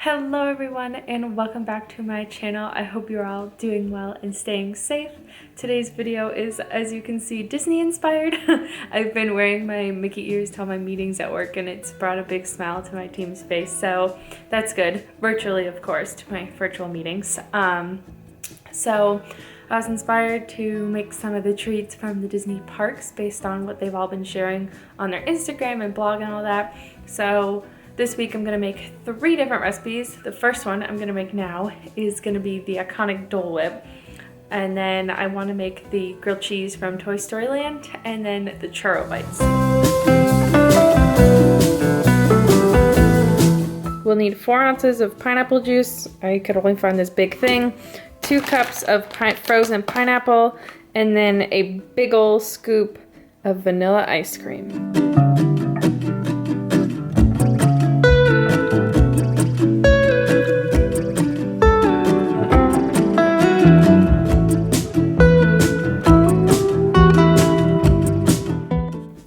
Hello everyone and welcome back to my channel. I hope you're all doing well and staying safe. Today's video is, as you can see, Disney inspired. I've been wearing my Mickey ears to all my meetings at work and it's brought a big smile to my team's face, so that's good. Virtually, of course, to my virtual meetings. So I was inspired to make some of the treats from the Disney parks based on what they've all been sharing on their Instagram and blog and all that. So this week I'm gonna make 3 different recipes. The first one I'm gonna make now is gonna be the iconic Dole Whip. And then I wanna make the grilled cheese from Toy Story Land and then the churro bites. We'll need 4 ounces of pineapple juice. I could only find this big thing. 2 cups of frozen pineapple, and then a big ol' scoop of vanilla ice cream.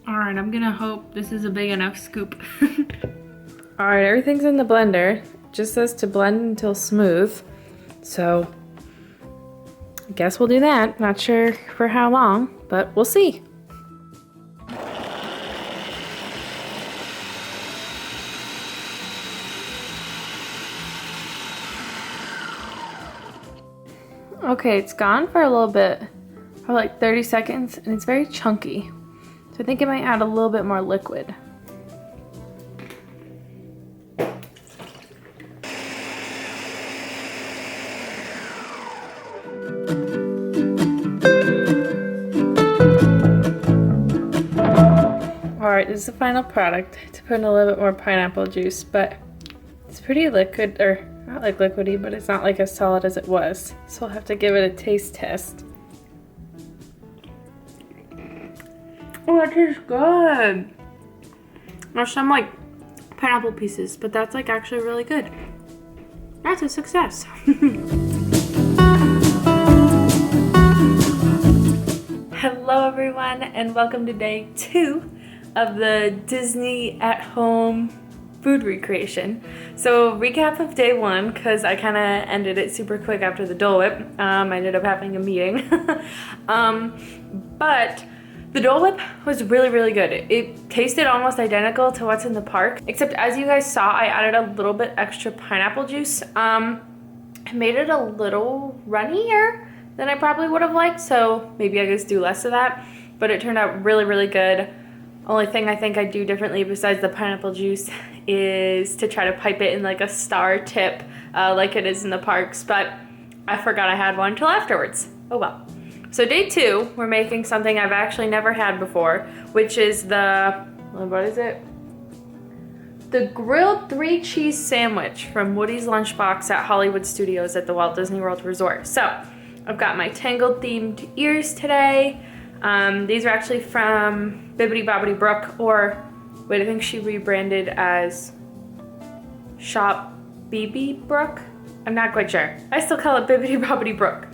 Alright, I'm gonna hope this is a big enough scoop. Alright, everything's in the blender. It just says to blend until smooth. So I guess we'll do that. Not sure for how long, but we'll see. Okay, it's gone for a little bit, for like 30 seconds, and it's very chunky. So I think it might add a little bit more liquid. Alright, this is the final product. To put in a little bit more pineapple juice, but it's pretty liquid, or not like liquidy, but it's not like as solid as it was. So I'll have to give it a taste test. Oh, that tastes good. There's some like pineapple pieces, but that's like actually really good. That's a success. Hello everyone and welcome to day 2 of the Disney at home food recreation. So recap of day 1, because I kind of ended it super quick after the Dole Whip. I ended up having a meeting. But the Dole Whip was really good. It tasted almost identical to what's in the park, except as you guys saw, I added a little bit extra pineapple juice. It made it a little runnier than I probably would have liked, so maybe I just do less of that. But it turned out really good. Only thing I think I'd do differently besides the pineapple juice is to try to pipe it in like a star tip like it is in the parks, but I forgot I had one until afterwards. Oh well. So day 2, we're making something I've actually never had before, which is what is it? The grilled 3 cheese sandwich from Woody's Lunchbox at Hollywood Studios at the Walt Disney World Resort. So I've got my Tangled themed ears today. These are actually from Bibbidi Bobbidi Brook, or wait, I think she rebranded as Shop BB Brook. I'm not quite sure. I still call it Bibbidi Bobbidi Brook.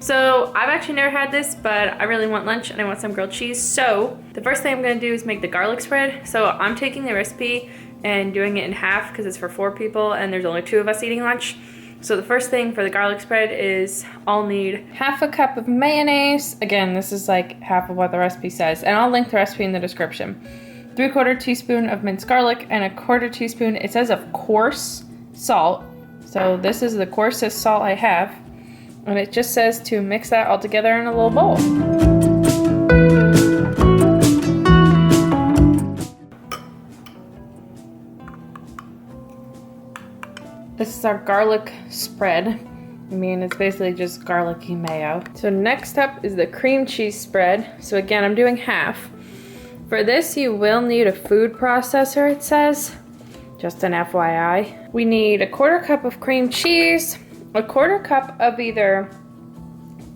So I've actually never had this, but I really want lunch and I want some grilled cheese. So the first thing I'm gonna do is make the garlic spread. So I'm taking the recipe and doing it in half because it's for 4 people and there's only 2 of us eating lunch. So the first thing for the garlic spread is I'll need half a cup of mayonnaise. Again, this is like half of what the recipe says, and I'll link the recipe in the description. 3/4 teaspoon of minced garlic and 1/4 teaspoon, it says, of coarse salt. So this is the coarsest salt I have. And it just says to mix that all together in a little bowl. This is our garlic spread. I mean, it's basically just garlicky mayo. So next up is the cream cheese spread. So again, I'm doing half. For this, you will need a food processor, it says. Just an FYI. We need 1/4 cup of cream cheese, 1/4 cup of either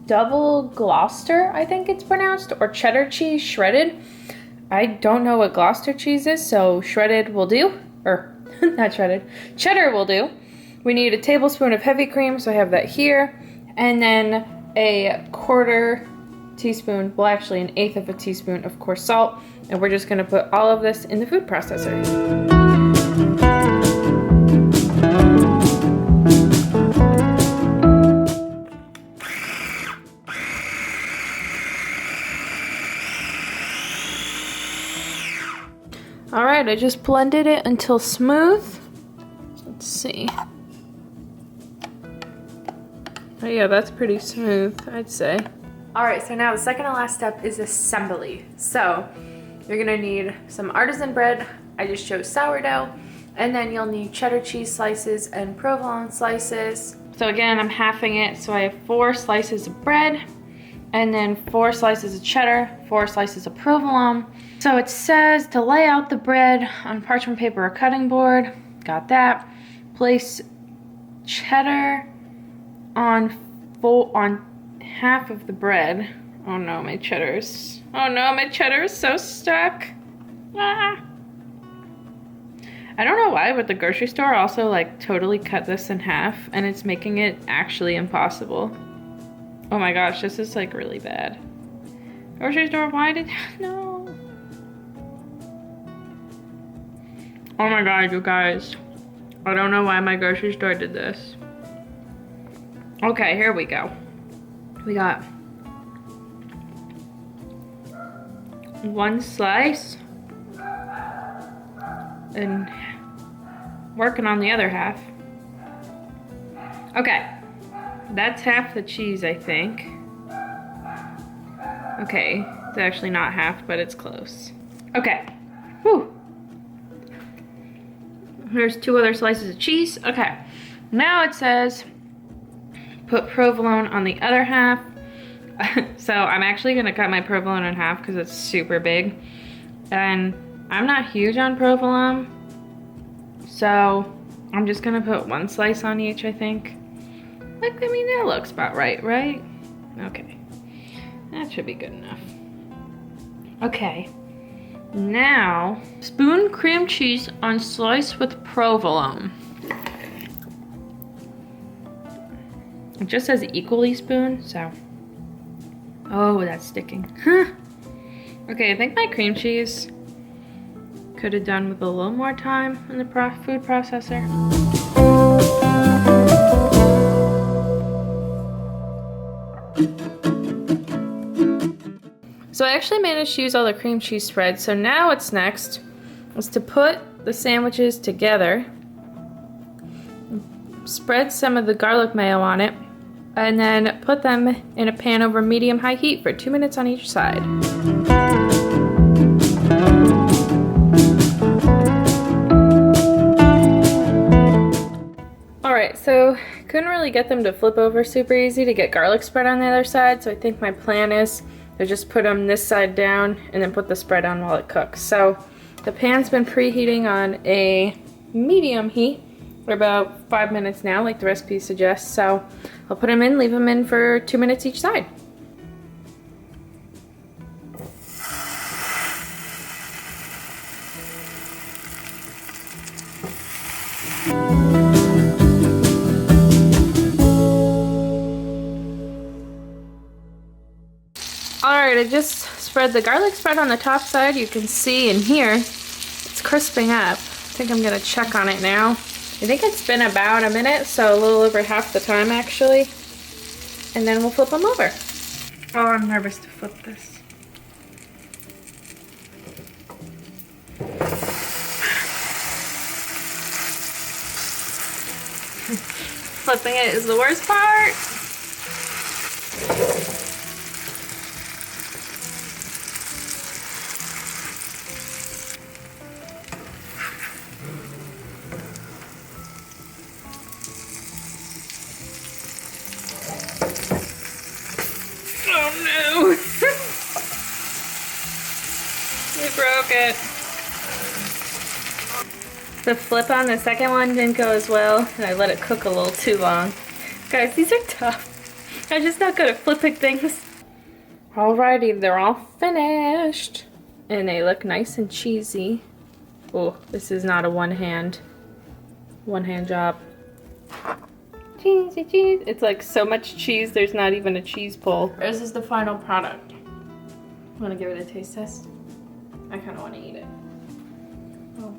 double Gloucester, I think it's pronounced, or cheddar cheese shredded. I don't know what Gloucester cheese is, so shredded will do. Or, not shredded, cheddar will do. We need a tablespoon of heavy cream, so I have that here. And then a 1/4 teaspoon, well actually 1/8 of a teaspoon of coarse salt. And we're just gonna put all of this in the food processor. All right, I just blended it until smooth. Let's see. Oh yeah, that's pretty smooth, I'd say. All right, so now the second and last step is assembly. So you're gonna need some artisan bread. I just chose sourdough. And then you'll need cheddar cheese slices and provolone slices. So again, I'm halving it, so I have 4 slices of bread, and then 4 slices of cheddar, 4 slices of provolone. So it says to lay out the bread on parchment paper or cutting board. Got that. Place cheddar on half of the bread. Oh no, my cheddar is so stuck. Ah. I don't know why, but the grocery store also like totally cut this in half, and it's making it actually impossible. Oh my gosh, this is like really bad. Grocery store, why did, no. Oh my god, you guys. I don't know why my grocery store did this. Okay, here we go. We got 1 slice and working on the other half. Okay, that's half the cheese, I think. Okay, it's actually not half, but it's close. Okay, whew. Here's 2 other slices of cheese. Okay, now it says put provolone on the other half. So I'm actually gonna cut my provolone in half because it's super big. And I'm not huge on provolone, so I'm just gonna put 1 slice on each, I think. Like, I mean, that looks about right, right? Okay, that should be good enough. Okay, now spoon cream cheese on slice with provolone. It just says equally spoon, so. Oh, that's sticking. Okay, I think my cream cheese could have done with a little more time in the food processor. So I actually managed to use all the cream cheese spread, so now what's next is to put the sandwiches together, spread some of the garlic mayo on it, and then put them in a pan over medium-high heat for 2 minutes on each side. Alright, so couldn't really get them to flip over super easy to get garlic spread on the other side, so I think my plan is to just put them this side down and then put the spread on while it cooks. So the pan's been preheating on a medium heat for about 5 minutes now, like the recipe suggests. So I'll put them in, leave them in for 2 minutes each side. Alright, I just spread the garlic spread on the top side. You can see in here, it's crisping up. I think I'm gonna check on it now. I think it's been about a minute, so a little over half the time actually. And then we'll flip them over. Oh, I'm nervous to flip this. Flipping it is the worst part. Oh no! We broke it. The flip on the second one didn't go as well, and I let it cook a little too long. Guys, these are tough. I'm just not good at flipping things. Alrighty, they're all finished. And they look nice and cheesy. Oh, this is not a one-hand job. Cheesy cheese. It's like so much cheese, there's not even a cheese pull. This is the final product. Want to give it a taste test? I kind of want to eat it. Oh.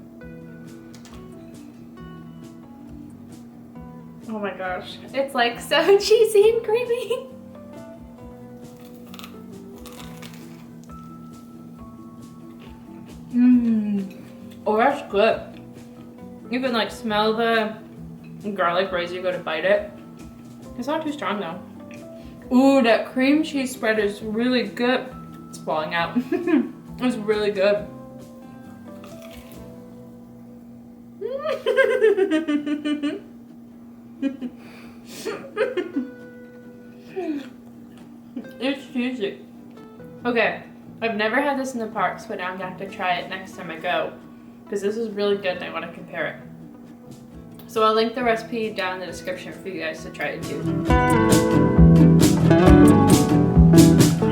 Oh my gosh. It's like so cheesy and creamy. Mmm. Oh, that's good. You can like smell the garlic right as you go to bite it. It's not too strong though. Ooh, that cream cheese spread is really good. It's falling out. It's really good. It's cheesy. Okay, I've never had this in the parks, but now I'm gonna have to try it next time I go because this is really good and I want to compare it. So I'll link the recipe down in the description for you guys to try it too.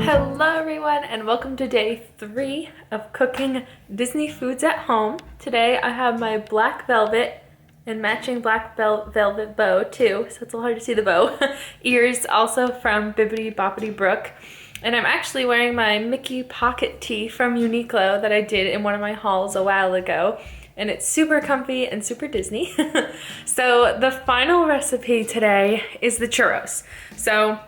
Hello everyone and welcome to day 3 of cooking Disney foods at home. Today I have my black velvet and matching black velvet bow too, so it's a little hard to see the bow. Ears also from Bibbidi Boppity Brook. And I'm actually wearing my Mickey pocket tee from Uniqlo that I did in one of my hauls a while ago. And it's super comfy and super Disney. So the final recipe today is the churros. So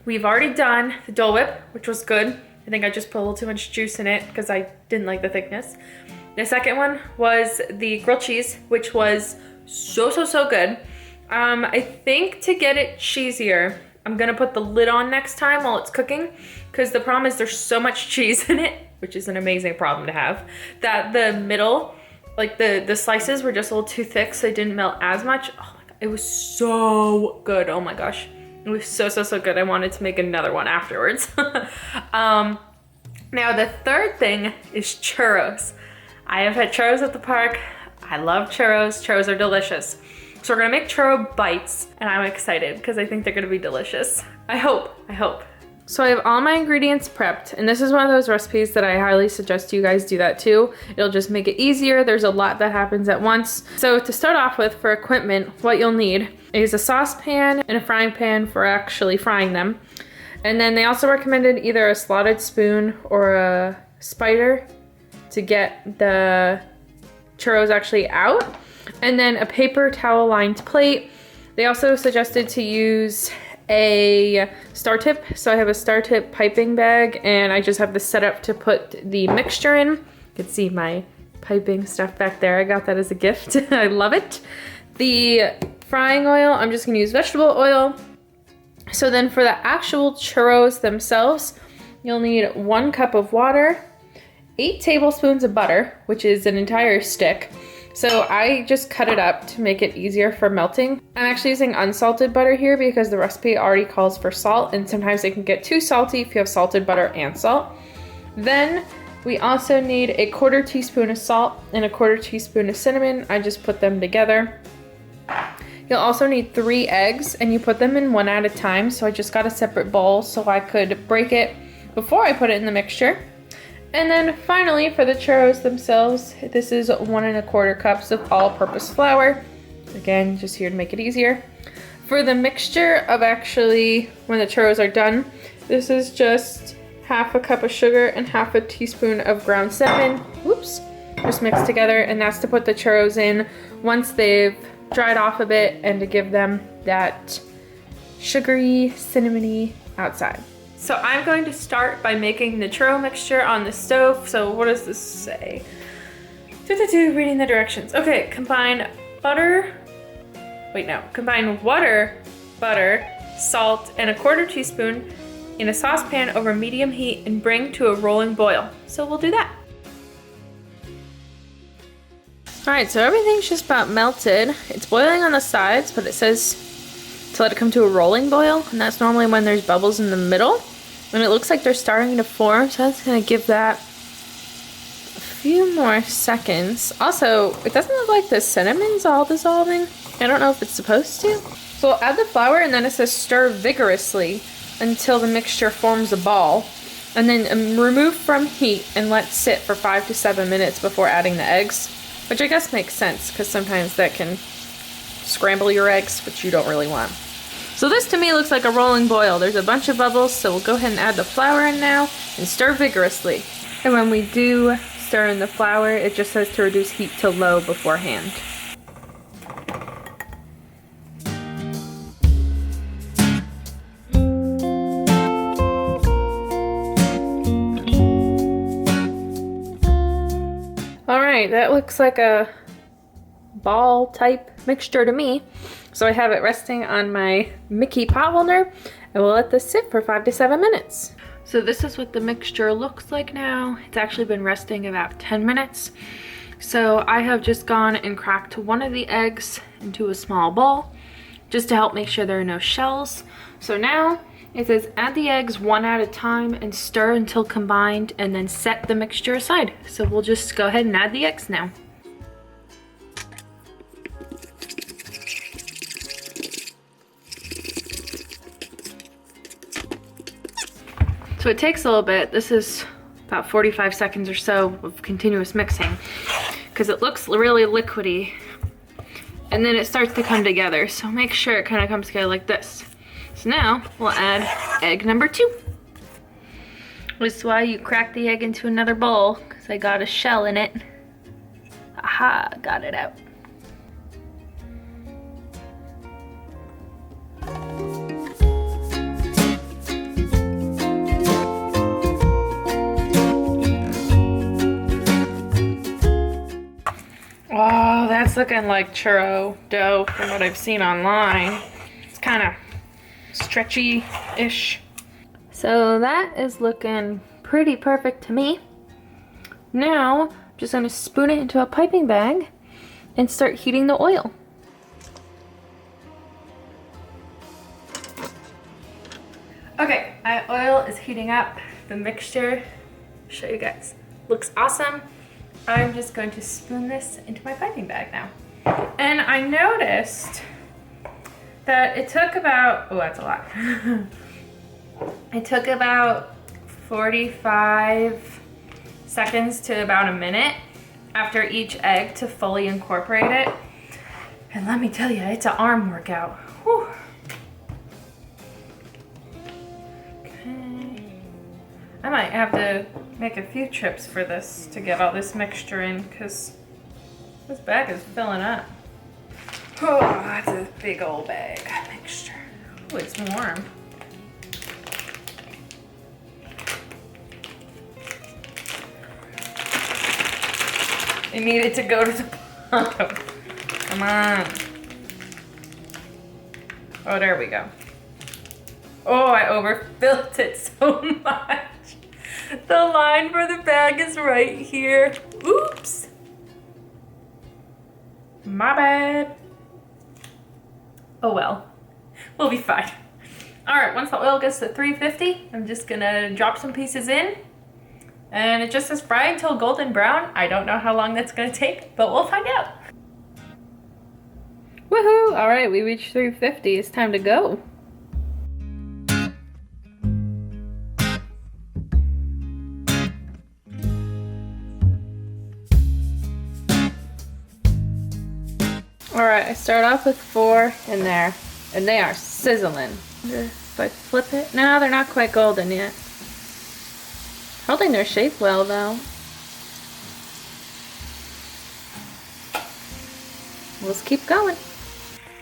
we've already done the Dole Whip, which was good. I think I just put a little too much juice in it because I didn't like the thickness. The second one was the grilled cheese, which was so good. I think to get it cheesier, I'm gonna put the lid on next time while it's cooking, because the problem is there's so much cheese in it, which is an amazing problem to have, that the middle, like the slices were just a little too thick, so they didn't melt as much. Oh my God, it was so good. Oh my gosh, it was so good. I wanted to make another one afterwards. Now the third thing is churros. I have had churros at the park. I love churros. Churros are delicious. So we're gonna make churro bites, and I'm excited because I think they're gonna be delicious. I hope. So I have all my ingredients prepped, and this is one of those recipes that I highly suggest you guys do that too. It'll just make it easier. There's a lot that happens at once. So to start off with, for equipment, what you'll need is a saucepan and a frying pan for actually frying them. And then they also recommended either a slotted spoon or a spider to get the churros actually out. And then a paper towel lined plate. They also suggested to use a star tip. So I have a star tip piping bag, and I just have this set up to put the mixture in. You can see my piping stuff back there. I got that as a gift. I love it. The frying oil, I'm just gonna use vegetable oil. So then for the actual churros themselves, you'll need 1 cup of water, 8 tablespoons of butter, which is an entire stick. So I just cut it up to make it easier for melting. I'm actually using unsalted butter here because the recipe already calls for salt, and sometimes it can get too salty if you have salted butter and salt. Then we also need a 1/4 teaspoon of salt and a 1/4 teaspoon of cinnamon. I just put them together. You'll also need 3 eggs, and you put them in one at a time. So I just got a separate bowl so I could break it before I put it in the mixture. And then finally, for the churros themselves, this is 1 1/4 cups of all-purpose flour. Again, just here to make it easier. For the mixture of actually, when the churros are done, this is just 1/2 cup of sugar and 1/2 teaspoon of ground cinnamon. Oops, just mixed together, and that's to put the churros in once they've dried off a bit and to give them that sugary, cinnamony outside. So I'm going to start by making the churro mixture on the stove. So what does this say? Reading the directions. Okay, combine water, butter, salt, and a 1/4 teaspoon in a saucepan over medium heat and bring to a rolling boil. So we'll do that. All right, so everything's just about melted. It's boiling on the sides, but it says to let it come to a rolling boil, and that's normally when there's bubbles in the middle. And it looks like they're starting to form, so that's gonna give that a few more seconds. Also, it doesn't look like the cinnamon's all dissolving. I don't know if it's supposed to. So we'll add the flour, and then it says stir vigorously until the mixture forms a ball. And then remove from heat and let sit for 5 to 7 minutes before adding the eggs. Which I guess makes sense, because sometimes that can scramble your eggs, which you don't really want. So this to me looks like a rolling boil. There's a bunch of bubbles, so we'll go ahead and add the flour in now and stir vigorously. And when we do stir in the flour, it just says to reduce heat to low beforehand. Alright, that looks like a ball type mixture to me. So I have it resting on my Mickey pot holder, and we'll let this sit for 5 to 7 minutes. So this is what the mixture looks like now. It's actually been resting about 10 minutes. So I have just gone and cracked one of the eggs into a small bowl just to help make sure there are no shells. So now it says add the eggs one at a time and stir until combined, and then set the mixture aside. So we'll just go ahead and add the eggs now. So it takes a little bit. This is about 45 seconds or so of continuous mixing because it looks really liquidy, and then it starts to come together. So make sure it kind of comes together like this. So now we'll add egg number 2. This is why you crack the egg into another bowl, because I got a shell in it. Aha, got it out. Oh, that's looking like churro dough from what I've seen online. It's kind of stretchy-ish. So that is looking pretty perfect to me. Now, I'm just gonna spoon it into a piping bag and start heating the oil. Okay, my oil is heating up. The mixture, show you guys, looks awesome. I'm just going to spoon this into my piping bag now. And I noticed that it took about, oh, that's a lot. It took about 45 seconds to about a minute after each egg to fully incorporate it. And let me tell you, it's an arm workout. Whew. Okay. I might have to make a few trips for this to get all this mixture in, because this bag is filling up. Oh, that's a big old bag of mixture. Oh, it's warm. It needed to go to the bottom. Come on. Oh, there we go. Oh, I overfilled it so much. The line for the bag is right here. Oops. My bad. Oh well, we'll be fine. All right, once the oil gets to 350, I'm just gonna drop some pieces in. And it just says fry until golden brown. I don't know how long that's gonna take, but we'll find out. Woohoo, all right, we reached 350, it's time to go. All right, I start off with 4 in there, and they are sizzling. If I flip it, no, they're not quite golden yet. Holding their shape well though. Let's keep going.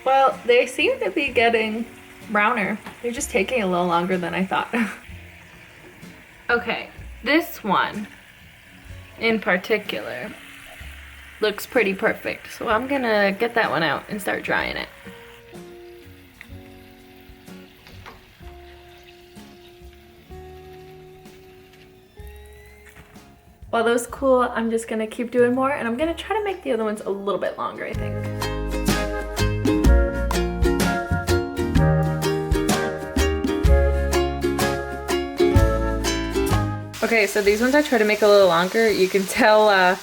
Well, they seem to be getting browner. They're just taking a little longer than I thought. Okay, this one in particular looks pretty perfect. So I'm gonna get that one out and start drying it. While those cool, I'm just gonna keep doing more, and I'm gonna try to make the other ones a little bit longer, I think. Okay, so these ones I try to make a little longer. You can tell I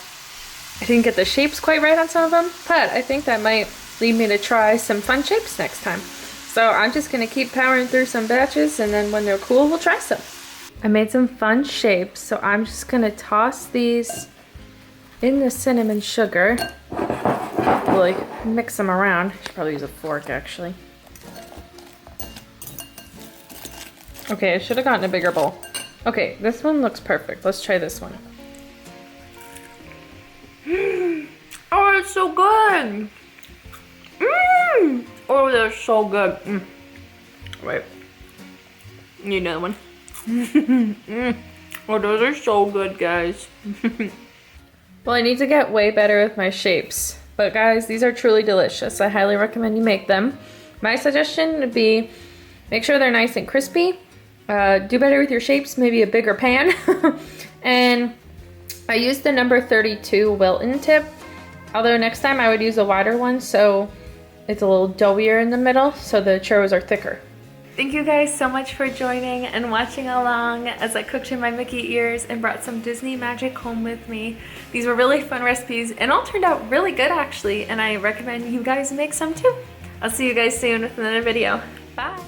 didn't get the shapes quite right on some of them, but I think that might lead me to try some fun shapes next time. So I'm just gonna keep powering through some batches, and then when they're cool, we'll try some. I made some fun shapes, so I'm just gonna toss these in the cinnamon sugar. Like, mix them around. I should probably use a fork, actually. Okay, I should have gotten a bigger bowl. Okay, this one looks perfect. Let's try this one. Oh, it's so good! Oh, they're so good. Wait. Need another one. Oh, those are so good, guys. Well, I need to get way better with my shapes. But guys, these are truly delicious. I highly recommend you make them. My suggestion would be make sure they're nice and crispy. Do better with your shapes, maybe a bigger pan. And I used the number 32 Wilton tip. Although next time I would use a wider one so it's a little doughier in the middle so the churros are thicker. Thank you guys so much for joining and watching along as I cooked in my Mickey ears and brought some Disney magic home with me. These were really fun recipes and all turned out really good actually, and I recommend you guys make some too. I'll see you guys soon with another video. Bye!